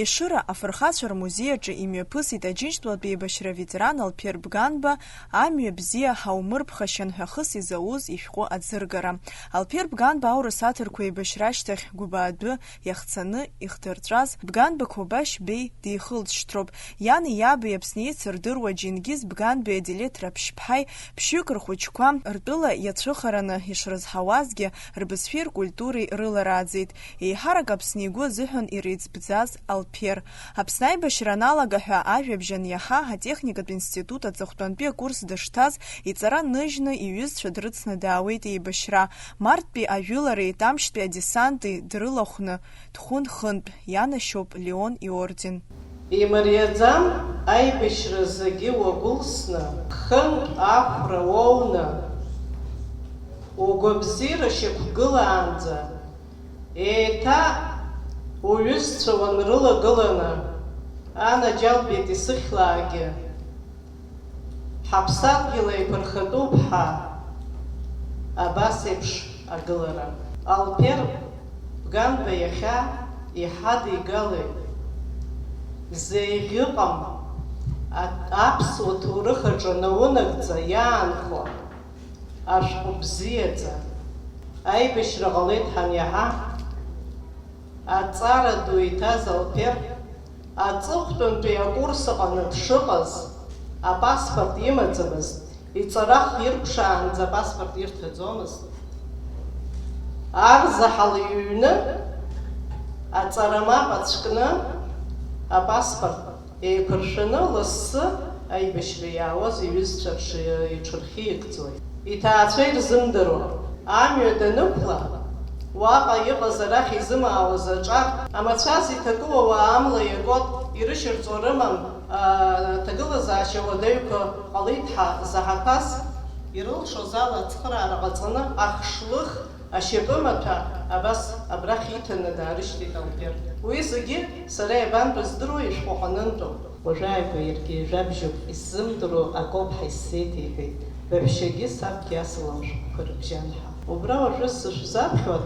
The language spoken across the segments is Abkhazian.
Ешыра афырхацәа рмузеи аҿы имҩаԥысит Аџьынџьтәылатәи еибашьра ветеран Алԥер Бганба амҩа бзиа ҳаумырԥхашьан ҳәа хыс изауз ишәҟәы аӡыргара. Алԥер Бганба аурыс аҭырқәа еибашьра ашьҭахь Гәыбаадәы иахцаны ихдырҵәаз Бганба Қобашь Беи дихылҵшьҭроуп. Иани иаби Аԥснеиц рдыруа Џьингиз Бганбеи Аделеҭ Раԥшьԥҳаи ԥшьҩык рхәыҷқәа ртәыла иацәыхараны ишрызҳауазгьы рбызшәеи ркультуреи рыларааӡеит. Еиҳарак Аԥсны игәы азыҳәан иреиҵбӡаз Алԥер. Аԥсны аибашьра аналага ҳәа ажәабжьан иаха Атехникатә институт аҵыхәтәантәи акурс дышҭаз иҵара ныжьны иҩызцәа дрыцны даауеит еибашьра. Марттәи ажәылареи Тамшьтәи адесанти дрылахәны дхәын-хынтә ианашьоуп Леон иорден. Имариаӡам аибашьра зегьы уагәылсны, хынтә ахәра уоуны, угәабзиара шьақәгылаанӡа, еиҭа уҩызцәа уанрылагыланы, анаџьалбеит исыхьлаагьы, ҳаԥсадгьыл еиқәырхатәуп ҳа, абас еиԥш агылара. Алԥер Бганба иахьа иҳадигалеит. Зеиӷьыҟам аԥсуа ҭоурых аҿы наунагӡа иаанхо ашәҟәы бзиаӡа аибашьра ҟалеит ҳаниаҳа. Аҵара ду иҭаз Алԥер аҵыхәтәантәи акурс аҟны дшыҟаз апаспорт имаӡамызт, иҵарах иркәшаанӡа апаспорт ирҭаӡомызт. Арзаҳал иҩны аҵарамап ацәкны апаспорт еиқәыршәаны лассы аибашьра иаауаз иҩызцәа иҽырхьигӡоит. Иҭаацәа ирзымдыруа амҩа данықәла уаҟа иҟаз арахь изымаауаз аҿар амацәаз иҭакыуа ауаа амла иакот ирышьырҵо рымам аҭагылазаашьа уадаҩқәа ҟалеит ҳәа заҳақәаз ирылшоз ала ацхыраара ҟаҵаны ахшлых ашьапымаҭәа абас абрахь иҭаны даарышьҭит Алԥер. Уи зегьы сара иабантәу здыруа ишәҟәаҟанынтәу. Уажәааигәа иаргьы жәабжьуп исзымдыруа акоуп ҳәа исзеит иҳәеит. Баҳәшьагьы сабгьы асалам шәҟәқәа рыбжьан ҳәа. Убра уажәы сышәзаԥхьоит,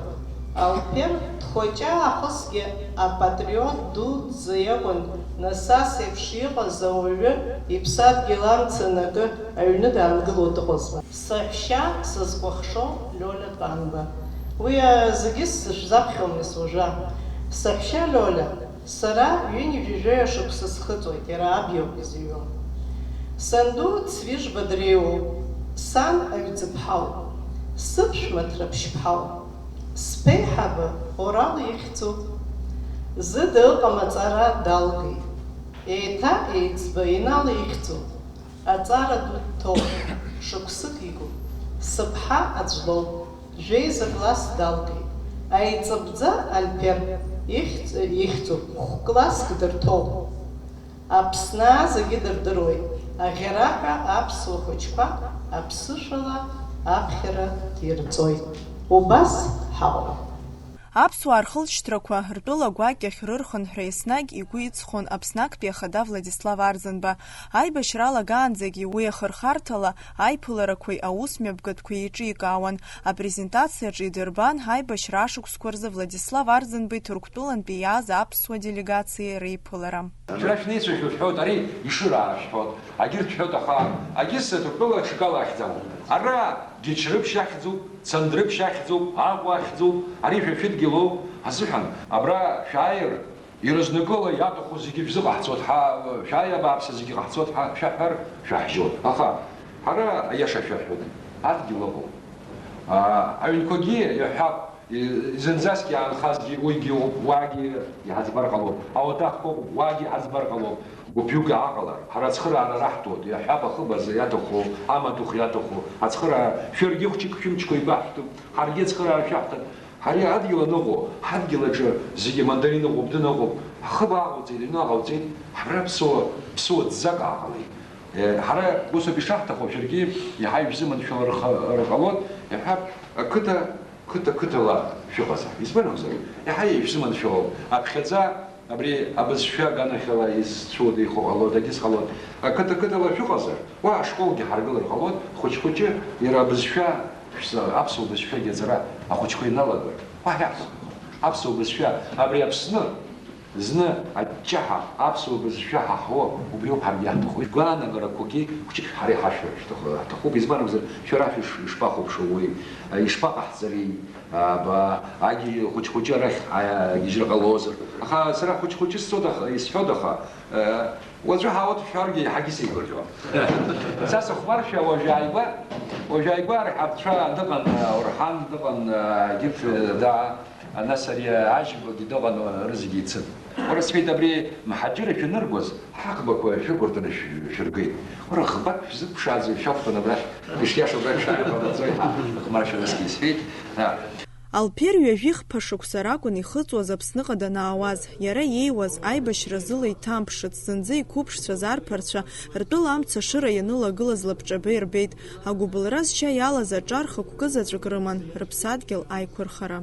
Алԥер дхәыҷаахысгьы апатриот дуӡӡа иакәын, насас еиԥш иҟаз ауаҩы иԥсадгьыл амцанакы аҩны даангыло дыҟазма. Саҳәшьа сызкәыхшо Лиоля Бганба. Уи зегьы сышәзаԥхьом уажәа. Саҳәшьа Лиоля, сара ҩынҩажәижәаҩа шықәса схыҵуеит, иара абиоуп изыҩуа. Санду Цвиж Бадреиуп, сан аҩӡыԥҳауп, сыԥшәма Раԥшьԥҳауп, сԥеиҳаба Орал ихьӡуп. Зыда ыҟам аҵара далгеит, еиҭа еиҵбы иналихьӡуп, аҵара ду дҭоуп, шықәсык игуп, сыԥҳа аӡәлоуп, жәеиза класс далгеит, аиҵыбӡа Алԥер ихьӡуп, хә-класск дырҭоуп. Аԥснаа зегьы дырдыруеит, аӷьараҳәа аԥсуа хәыҷқәа аԥсышәала аԥхьара ирҵоит. Убас ҳаҟоуп. Аԥсуаа рхылҵшьҭрақәа ртәыла гәакьахь рырхынҳәра еснагь игәы иҵхон Аԥсны актәи ахада Владислав Арзанба. Аибашьра алагаанӡагьы уи ахырхарҭала аиԥыларақәеи аусмҩаԥгатәқәеи еиҿикаауан. Апрезентациаҿы идырбан ҳаибашьра ашықәсқәа рзы Владислав Арзанбеи Ҭырқәтәылантәи иааз аԥсуа делегациа реиԥылара. Шәара шәнеицәашәо шәҳәоит, ари Ишыраара шәҳәоит, агьырҭ шәҳәоит, аха агьыс Ҭырқәтәыла ҽакала ахьӡауп. Ара Гьечрыԥшь ахьӡуп, Цандрыԥшь ахьӡуп, Аҟәа ахьӡуп, ари шәашәыдгьылоуп азыҳәан. Абра шәааир, ирызнакыла иаҭаху зегьы шәзыҟаҳҵоит, шәааи абааԥсы зегьы ҟаҳҵоит ҳәа шәаҳәар шәаҳжьоит. Аха ҳара аиаша шәаҳәоит, адгьыл ыҟоуп. Аҩнқәагьы иаҳәап, зынӡаск иаанхазгьы уигьы ыҟоуп, уаагьы иҳаӡбар ҟалоуп, ауадаҳқәа ыҟоуп, уаагьы иҳаӡбар ҟалоуп. Гәыԥҩык ааҟалар, ҳара ацхыраара раҳҭоит, иаҳәап ахыбазы иаҭаху, амаҭәахә иаҭаху, ацхыраара шәаргьы хәҷык-шәымчқәа ибаҳҭоуп, ҳаргьы ацхыраара шәаҳҭап. Ҳари адгьыл аныҟоу, ҳадгьыл аҿы зегьы мандарин ыҟоуп, дын ыҟоуп, ҳхыб ааҟалҵеит, аҩны аҟалҵеит, ҳара ԥсуа ӡӡак ааҟалеит. Ҳара усоуп ишаҳҭаху, шәаргьы иаҳа ишәзыманшәала рҟалоит, иаҳәап қыҭала шәыҟазар. Избан акәзар, иаҳа ишәзыманшәалоуп. Аԥхьаӡа абри абызшәа аганахьала изцәуада ихо ҟалоит, агьыс ҟалоит. Қыҭала шәыҟазар, уа ашколгьы ҳаргылар ҟалоит, хәыҷ-хәыҷы иара абызшәа аԥсуа бызшәагьы аҵара ахәыҷқәа иналагар. Аԥсуа бызшәа абри Аԥсны زنا الجحا أبسو بزشها هو وبيوم حريات خوي قانا غرا كوكي كوشي حري حشر تخو بيزبان بزر شراف يشباخو بشوي يشباق أحزري با أجي خوش رح يجري غلوزر أخا سرا خوش الصدق يسحودخا وجهها وقت شارجي حقي سيقول جو أساس أخبار شيء وجايبا رح أبتشا دقن ورحان دقن جيف دا الناس اللي عاجبوا دقن رزقي تسن ورسمي دبري محجرة في نرجس حقبك وشو قلت شرقي ورخبك في زب شازي شفتنا براش بيشياشو براش هذا زي خمار شو نسكيس فيه Алпер ҩажәих ԥашықәса ракәын ихыҵуаз Аԥсныҟа данаауаз, иара иеиуаз аибашьразыла иҭамԥшыц, зынӡа иқәыԥшцәаз арԥарцәа ртәыла амца шыра ианылагылаз лабҿаба ирбеит, агәыбылра зшьа иалаз аҿар хықәкы заҵәык рыман, рыԥсадгьыл аиқәырхара.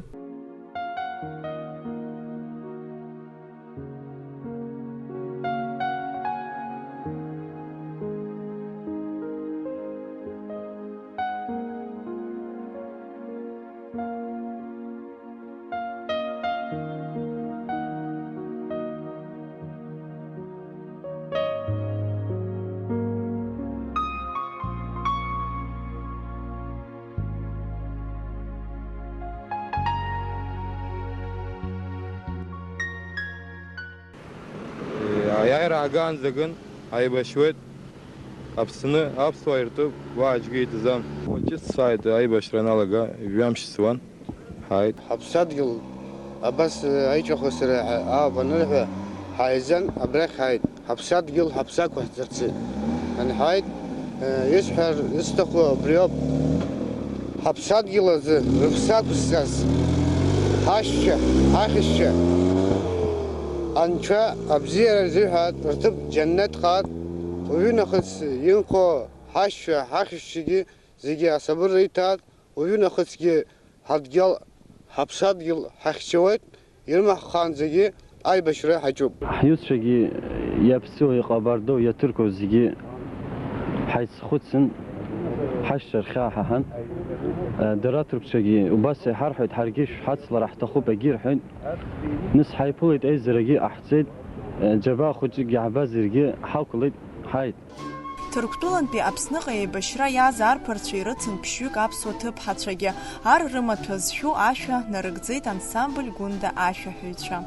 Ayağın zıgın, aybaşvet, Aپسını, Aپsvayırtı, vacgıyı tızam. Oçis saydı, aybaşran alaga, yamşısıvan, hayt. Hapsad yıl, abas ayço khusra, abanırfa, hayzan, abrak hayt. Hapsad yıl, hapsak vahzırtsı. Yani hayt, yeshar, istakwa, briyab. Hapsad yıl azı, rıfsak ustaz. Haşça, haşça. Ança abziyar zühat rtıp cennet kat oyun akıs yinko haş ve haşşigi zigi asabır reytat oyun akıs ki hadgal hapsad yıl haşçevet yirmi khan zigi ay beşre hacub حيوس شجي يبسو يقبردو يتركو زigi حيث خدسن حشر خاحهن دراترك شجي وبس حرحت حرقيش حصل راح تخو بجير حين نس حيبوليت أي زرقي أحسد جبا خدج عباس زرقي حاولت حيد Ҭырқәтәылантәи Аԥсныҟа еибашьра иааз арԥарцәа ирыцын ԥшьҩык аԥсуа ҭыԥҳацәагьы ар рымаҭәа зшәу ашәа нарыгӡеит ансамбль Гәында ашәаҳәаҩцәа.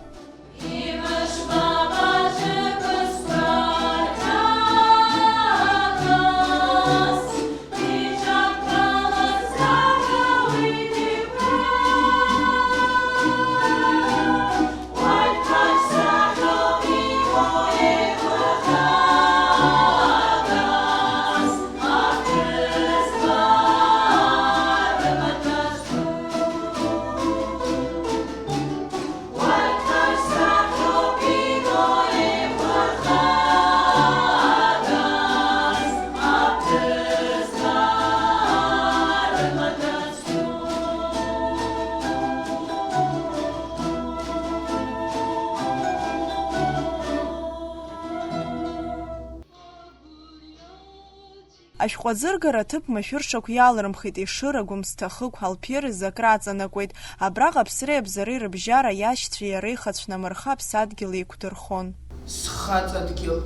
Ашәҟәаӡыргара аҭыԥ машәыршақә иалрымхит Ешыра, Гәымсҭа-Хықә, Алԥер изы акрааҵанакуеит. Абраҟа аԥсреи абзареи рыбжьара иашьцәеи иареи хацәнамырха аԥсадгьыл еиқәдырхон. Схаҵадгьыл,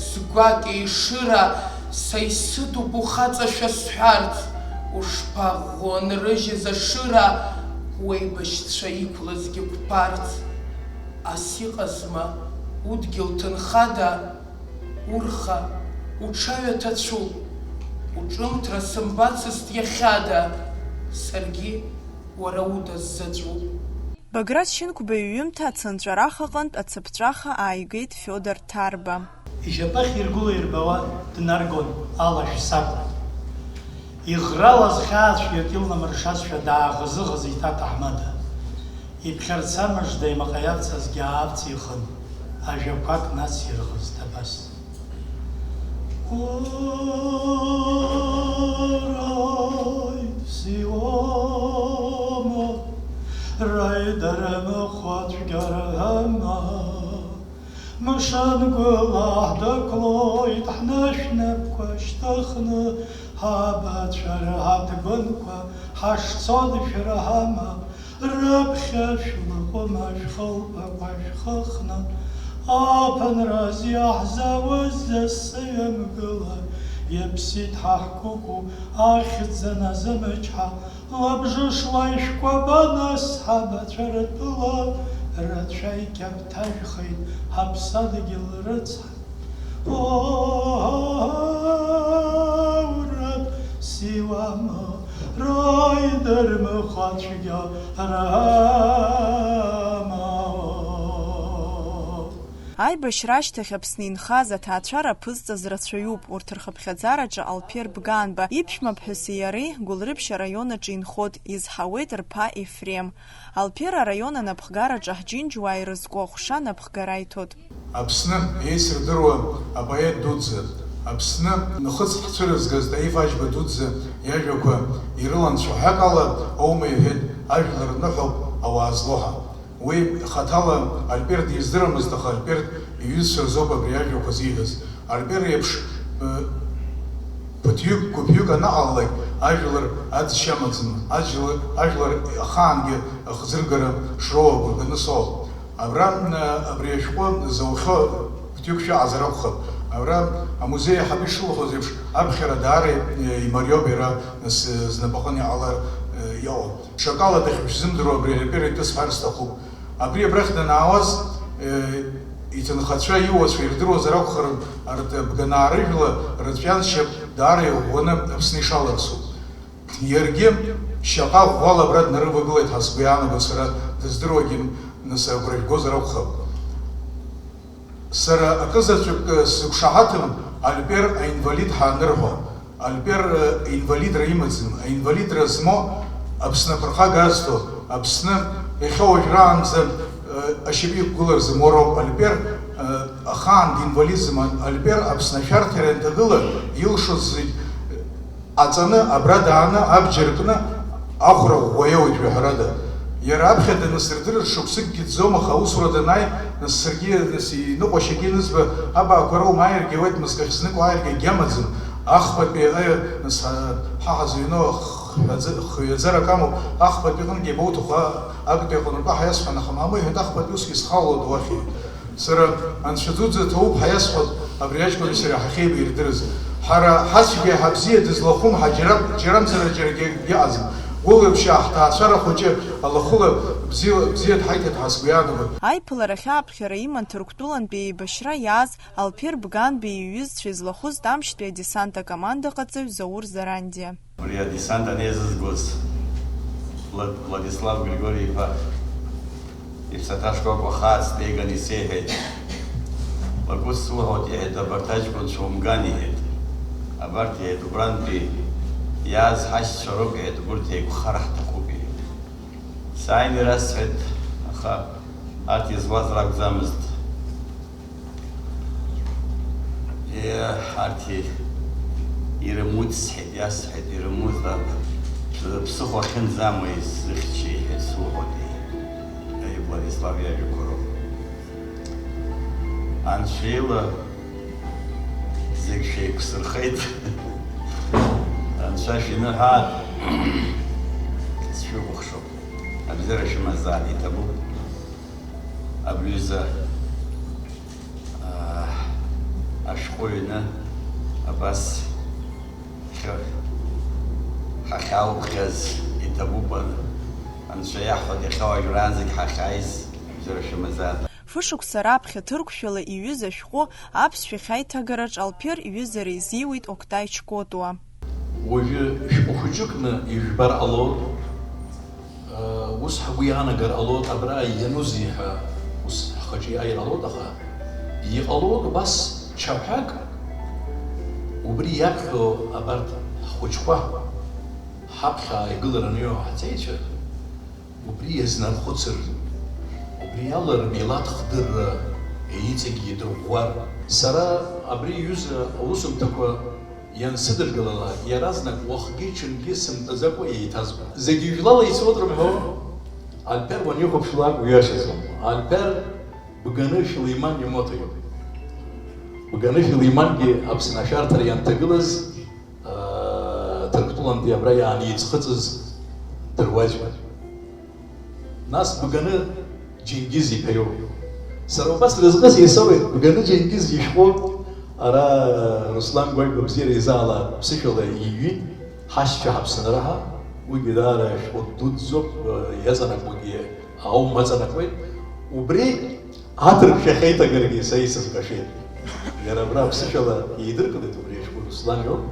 сгәакьа Ешыра, са исыдуп ухаҵашәа сҳәарц, ушԥаӷәӷәо нрыжьыз ашыра, уеибашьцәа иқәлазгьы қәԥарц. Ас иҟазма, удгьыл ҭынхада, урха, уҽаҩа ҭацәуп. Уҿымҭра сымбацызт иахьада, саргьы уара удаззаҵәуп. Баграт Шьынқәба иҩымҭа ацынҵәараха аҟынтә ацыԥҵәаха ааигеит Фиодор Ҭарба. Ишьапахь иргәыла ирбауа днаргон алашә сакәа. Иӷралаз хьаацәгьак илнамыршазшәа дааӷызыӷызит аҭаҳмада. Иԥхьарца мыжда имаҟа иавҵазгьы аавҵихын, ажәақәак нацирӷызт абас. Ой, сиомо, райдарама хватвгарама, мышан гулах даклоит, хнашнапква штахна, хабачар хатгонква, хашцод фирахама, рабхя шулахомаш холпа пашхахна, أبن يحزوز السيمقلة يبسيت حكوكو آخذ زنزمجها لبجش لايشكو بناس حبت شرطلا رد شايكب تاريخي حبصدق الرتصح ورد سوى ما رايدر مخاطشيا راما Аибашьра ашьҭахь Аԥсны инхаз аҭаацәара ԥызҵаз рацәаҩуп. Урҭ рхыԥхьаӡараҿы Алԥер Бганба иԥшәмаԥҳәыси иареи Гәылрыԥшь араион аҿы инхоит, изҳауеит рԥа Ефрем. Алԥер араион анапхгараҿы ҳџьынџьуаа ирызку ахәша напхгара иҭоит. Аԥсны еисырдыруа апоет дуӡӡа, Аԥсны нхыҵ ҳцәырызгаз Таиф Аџьба дуӡӡа иажәақәа ирыланцәо ҳәак ала аума иҳәеит, ажәлар ныҳәоуп ауаа злоҳа. Уи хаҭала Алпер диздырамызт, аха Алпер иҩызцәа рзоуп абри ажәақәа зиҳәаз. Алпер еиԥш ԥыҭҩык, гәыԥҩык анаҟалалак ажәлар аӡшьа амаӡам, ажәлар ахаангьы ахзыргара шроуа гәырганы соуп. Абри ашәҟәы заухьо ԥыҭҩык шәаҟазар акәхап. Абра амузеи аҳаби ишылахоз еиԥш аԥхьара даара имариоуп иара знапаҟны иҟалар иауам. Шакала дахьышәзымдыруа абри Алпер итәы сҳәар сҭахуп. Абри абрахь данаауаз иҭынхацәа иуацәа ирдыруазар акәхарын, арҭ Бганаа рыжәла рыҵәҩаншьап даара иӷәӷәаны Аԥсны ишаларсуп. Иаргьы шьаҟа ӷәӷәала абра днарывагылеит ҳа сгәы иаанагоит сара дыздыруагьы нас агәра жәгозар акәхап. Сара акызаҵәык сыгәшаҳаҭым Алпер аинвалид ҳаанырҳәо. Алпер инвалидра имаӡам, аинвалидра змоу Аԥсны аԥырхага азҭо, Аԥсны иахьауажәраанӡа ашьапы иқәгыларзым уароуп. Алпер ахаан динвалидзым. Алпер Аԥсны ашәарҭара ианҭагыла илшоз зегь аҵаны абра дааны абџьар кны ахәра ӷәӷәа иауеит жәаҳәарада. Иара аԥхьа данысырдырыр шықәсыкгьы ӡом, аха аусура данааи нас саргьы иныҟәашьагьы анызба абаақәа роума ааиргьы ауеит, мызкахь зныкәа ааиргьы агьамаӡам. Ахԥатәи нас ҳаҳа зыҩно хҩаӡарак амоуп, ахԥатәи аҟынгьы иабауҭаху актәи аҟнытәы ҳаиасҳәан, аха мама иҳәеит ахԥатәи усгьы схалоит уахь. Сара анцәа дуӡӡа ҭоуп ҳаиасҳәоит абри аҷкәыни сареи ҳахьеибаирдырыз. Ҳара ҳацәгьа ҳабзиа дызлахәым џьарамзара џьарагьы иаҟазым. Гәылрыԥшьаа ҳҭаацәара хәыҷы алахәыла бзиа дҳаиҭеит ҳа сгәы иаанагоит. Аиԥыларахьы аԥхьара иман Ҭырқәтәылантәи еибашьра иааз Алпер Бганбеи иҩызцәа излахәыз Тамшьтәи адесант акомандаҟаҵаҩ Заур Зарандиа. Абри адесант анеизызгоз Владислав Григориев-иԥа иԥсаҭа шкәакәа хааҵ днеиган исеиҳәеит. Лагәы суҳәоит, иҳәеит, абарҭ аҷкәынцәа умган, иҳәеит. Абарҭ, иҳәеит, убрантәи иааз ҳашьцәа роуп, иҳәеит, урҭ еиқәхар ҳҭахуп, иҳәеит. Сааин ирасҳәеит, аха арҭ изуаз ракәӡамызт. Арҭ ирымуит сҳәеит, иасҳәеит, ирымуит, ԥсыхәа ахьынӡамуа исзыхьчеит, иҳәеит, суҳәоит, Владислав иажәақәа роуп. Анцәа ила зегь шәеиқәсырхеит. Анцәа шәиныҳәааит, сшәыкәыхшоуп. Абзиара шәымазаап, иҭабуп. Абри аҩыза ашәҟәы ҩны абас ҳахьаауԥхьаз иҭабуп. Анцәа иаҳҳәоит, иахьауажәраанӡагь ҳахьааиз, абзиара шәымазаап. Фышықәса раԥхьа ҭырқәшәала иҩыз ашәҟәы аԥсшәахь аиҭагараҿ Алпер иҩызара изиуит Октай Чкотуа. Уажәы шәҟәы хәыҷыкны ижәбар ҟалоит, ус ҳгәы иаанагар ҟалоит, абра ианузеи ҳәа ус ҳхаҿы иааир ҟалоит, аха иҟалоит убас чаҳәак убри иаԥхьо абарҭ ҳхәыҷқәа ҳаԥхьа игылараны иҟоу ҳҵеицәа убри иазнархәыцыр, убри ала рмилаҭ хдырра иҵегьы идырӷәӷәар. Сара абри иҩыза аусумҭақәа иансыдыргылала иаразнак уахгьы-ҽынгьы сымтәаӡакәа еиҭазгон. Зегьы ижәлала ицоит рымҳәо, Алпер уанихәаԥшлак уиашаӡом. Алпер Бганы Шәлеиман имотоуп. Бганы Шәлеимангьы Аԥсны ашәарҭара ианҭагылаз Ҭырқәтәылантәи абра иааниӡхыҵыз дыруаӡәын. Нас Бганы Џьингиз иԥа иоуп. سر بس رزقس يسوي بقنا جنكيز يشقو أرا رسلان قوي ببزير إزالة بسيكولا يجي حش شعب سنرها وجدار شقدود زب يزنك وجي أو مزنك وين وبري هاتر بشخيتا قرقي سيسس كشيء يعني برا بسيكولا يدرك ده تبري شقول رسلان يوم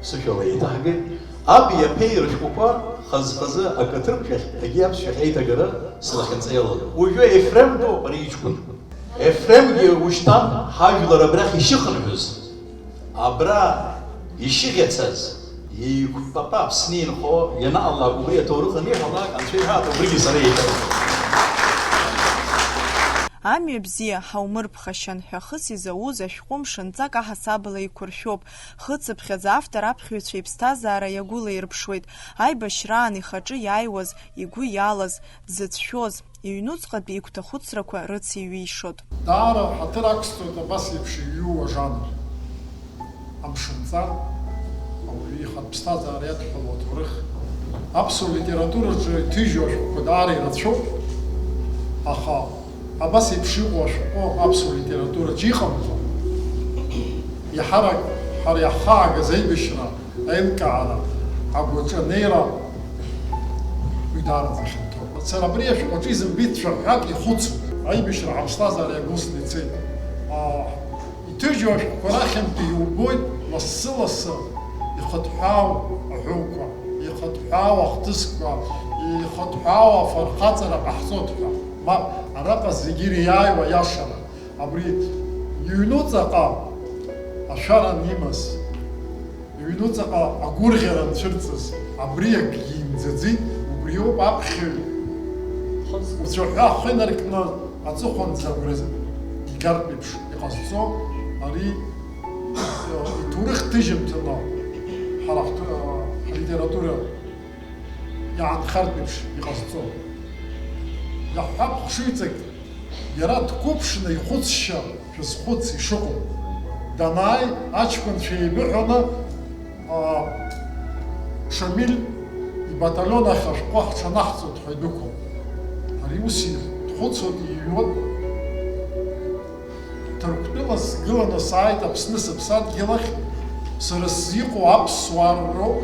بسيكولا يتحقق أبي يبير شقوقا خز أكتر بشخ أجيب شخيتا قرا سلخن سيلا وجو إفرم دو بري يشقول إفرم يوشتان حاجة برا يشخن بس أبرا يشيغتسز يكبابا سنين خو ينا الله قبرية تورخني الله كان شيء هذا قبرية سريع Амҩа бзиа ҳаумырԥхашьан ҳәа хыс изауз ашәҟәы мшынҵак аҳасабала иқәыршәоуп. Хыҵыԥхьаӡа автор аԥхьаҩцәа иԥсҭазаара иагәылаирԥшуеит. Аибашьраан ихаҿы иааиуаз, игәы иалаз, дзыцәшәоз, иҩнуҵҟатәи игәҭахәыцрақәа рыциҩишот. Даара ҳаҭыр ақәсҵоит абас еиԥш иҩуа жанр. Амшынҵа, ауаҩы ихатә ԥсҭазаара иадҳәало аҭоурых, аԥсуа литератураҿы иҭыжьу ашәҟәқәа даара ирацәоуп, аха абас еиԥш иҟоу ашәҟәы аԥсуа литератураҿы иҟамзу. Иаҳарак ҳара иаҳхаагаз аибашьра, аилкаара, агәаҿы анеира уи даараӡа ихьанҭоуп. Сара абри ашәҟәаҿы изымбеит шәаҳәак ихәыцуп. Аибашьра ҳаԥсҭазаара иагәылсны ицеит. Иҭыжьу ашәҟәқәа рахьынтәи иубоит лассы-лассы ихыҭҳәаау аҳәоуқәа, ихыҭҳәаау ахҭысқәа, ихыҭҳәаау афырхаҵара ҟаҳҵоит ҳәа. Мап, араҟа зегьы иреиааиуа иашара. Абри иҩнуҵаҟа ашәаран имаз, иҩнуҵаҟа агәырӷьара нцәырҵыз, абри акгьы имӡаӡеит, убри ауп аԥхьаҩ уцәаҳәа ахы инаркны аҵыхәанӡа агәра игартә еиԥш иҟазҵо, ари иҭоурых ҭыжьымҭаны ҳара ҳлитература иаанхартә еиԥш иҟазҵо. Иаҳҳәап хшыҩҵак иара дқәыԥшны ихәыцшьа шәызхәыц ишыҟоу. Данааи аҷкәынцәа еибыҳәаны Шамиль ибаталион ахь ашәҟәы ҳҽанаҳҵоит ҳәа идәықәлоит. Ари ус дхәыцуеит, иҩуеит. Ҭырқәтәыла сгыланы сааит Аԥсны сыԥсадгьыл ахь, сара сзыҟоу аԥсуаа роуп,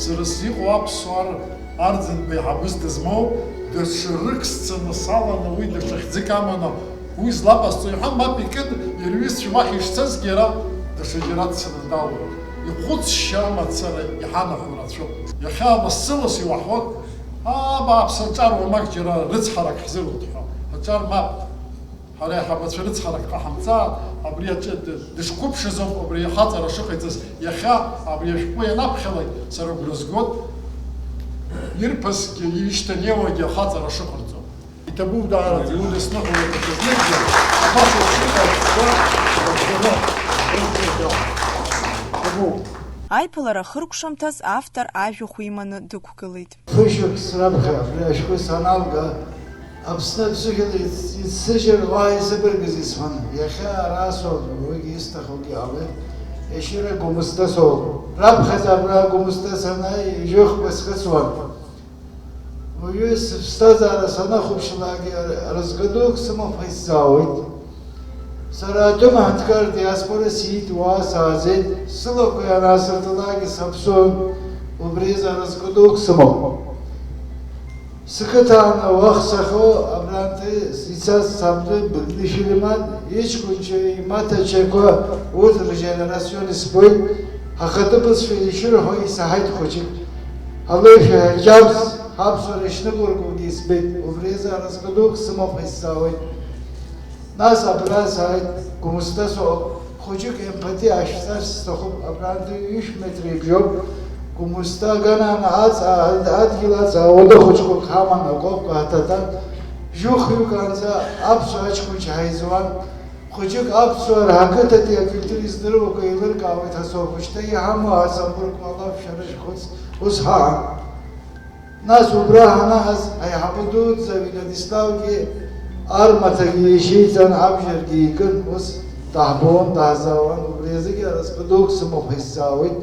сара сзыҟоу аԥсуаа арӡынтәи аиҳабыс дызмоу, даҽа рык саланы уи даҽа хьӡык аманы уи злаҟасҵо иҳәан, мап икын ирҩызцәа уахь ишцазгьы иара даҽаџьара дцаны далоуп. Ихәыцшьа амацара иҳанаҳәо рацәоуп. Иахьа лассы-лассы иуаҳәоит, бааԥс аҿар уамак џьара рыцҳарак ҳзыруит ҳәа. Аҿар мап, ҳара аиҳабацәа рыцҳарак ҟаҳамҵааит, абри дышқәыԥшыз ауп абри ахаҵара шыҟаиҵаз. Иахьа абри ашәҟәы ианаԥхьалак сара агәра згоит, ирԥысгьы ишьҭанеиуагьы ахаҵара шыҟарҵо. Иҭабуп даараӡа иудысныҳәоит аҽазныкгьы, абас иҭабуп. Аиԥылара хыркәшамҭаз автор ажәахә иманы дықәгылеит. Фышәак сраԥхьа абри ашәҟәы саналга, Аԥсны аԥсыхьала иццыжьыр уа исыбыргыз исҳәан. Иахьа ара соуп, уигьы исҭахугьы ҟалеит. Ешьыра Гәымсҭа соуп. Раԥхьаӡа абра Гәымсҭа санааи ижыхқәа схыҵуан. Уаҩы сыԥсҭазаара санахәаԥшлакгьы разҟы дук сымоуп ҳәа исзаауеит. Сара атәым аҳәынҭқар диаспора сиит, уа сааӡеит. Сылақәа ианаасырҭалакгьы саԥсуан, убриазы разҟы дук сымоуп. Сықыҭааны уахсахо абранҭ ицаз сабду Быгнышвили-ман иҷкәынцәа имаҭа-чақәа урҭ рџьенерацион избоит, ҳахатәы бызшәа ишырҳәо исаҳаит хәыҷык. Ҳалыжәҳәа ҳџьабз ҳаԥсуара ишныҟәыргогьы избеит, убриазы разҟы дук сымоуп ҳәа исзаауеит. Нас абра сааит, Гәымсҭа соуп, хәыҷык емпатиа ашәҵарц сҭахуп, абранҭ 1 метр ибжьоуп. Гәымсҭа аганан адгьыл аҵаауада хәыҷқәак ҳаман акопка ҳаҭатан, жьухҩык анӡа аԥсуа аҷкәынцәа ҳаизуан. Хәыҷык аԥсуаа рҳақыҭатәи акультура издыруақәа еилыркаауеит ҳасоуп, шьҭа иҳамоу аҵамбыргқәа алафшәара шәхәыц ус ҳаҳан. Нас убра ҳанаҳаз аиҳабы дуӡӡа Владиславгьы армаҭагьы ишьеиҵан, абџьаргьы икын, ус даҳбон, даҳзаауан, убри азыгьы разҟы дук сымоуп ҳәа исзаауеит.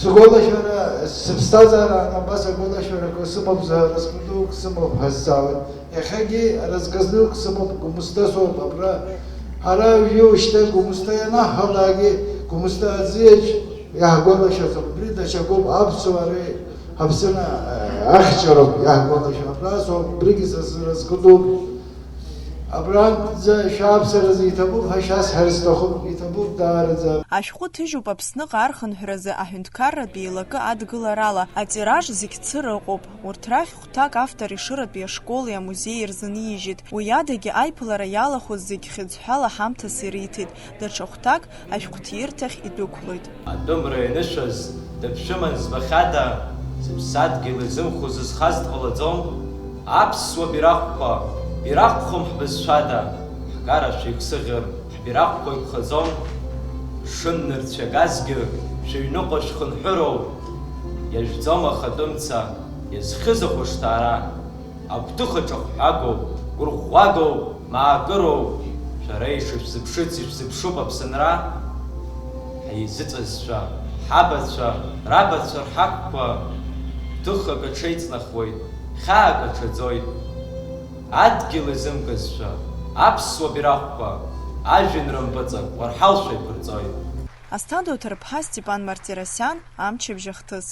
Суголашвара сыбстазара анабаса голашвара косымов за раскрутук сымов хасавы. Ехаги разгазнук сымов гумустасо бабра. Ара вьюште гумустаяна халаги гумуста азеч я голашвара брида чаков абсуаре абсена ахчаров я голашвара прасо бригис раскрутук. Абран за шапсераз итабук хашас харстохум итабук дарза. Ашәҟәы ҭыжьуп Аԥсныҟа архынҳәразы аҳәынҭқарратә еилакы адгыларала, атираж зегь цыра ыҟоуп. Урҭ рахь хәҭак автор ишыратәи ашколи амузеи рзынижьит. Уи адагьы аиԥылара иалахәыз зегь хьыӡҳәала ҳамҭас ириҭеит. Даҽа хәҭак ашәҟәҭирҭахь идәықәлоит. Адәымра ианышәаз дыԥшәыман збахьада, зыԥсадгьыл изымхо зызхаз дҟалаӡом, аԥсуа бирахәқәа бирахәхом ҳбызшәада, ҳгарашәа иқәсыӷьыр ҳбирахәқәа иԥхаӡом, шыннырцәагазгьы шәыҩныҟа шәхынҳәыроуп, иажәӡом ахатәымца иазхьыз ахәышҭаара, агәҭыха ҿахәҳәагоуп, гәырӷәӷәагоуп, маакыроуп, шәара ишышәзыԥшыц ишәзыԥшуп Аԥсынра, ҳаизыҵазшәа ҳабацәа, рабацәа рҳаққәа, гәҭыхак аҽеиҵнахуеит, хьаак аҽаӡоит. Адгьыл изымгазшәа, аԥсуа бирахәқәа, ажәеинра мпыҵак уарҳалшәа иԥырҵоит. Асҭанда уҭарԥҳа Степан Мартиросиан, Амчыбжьы ахҭыс.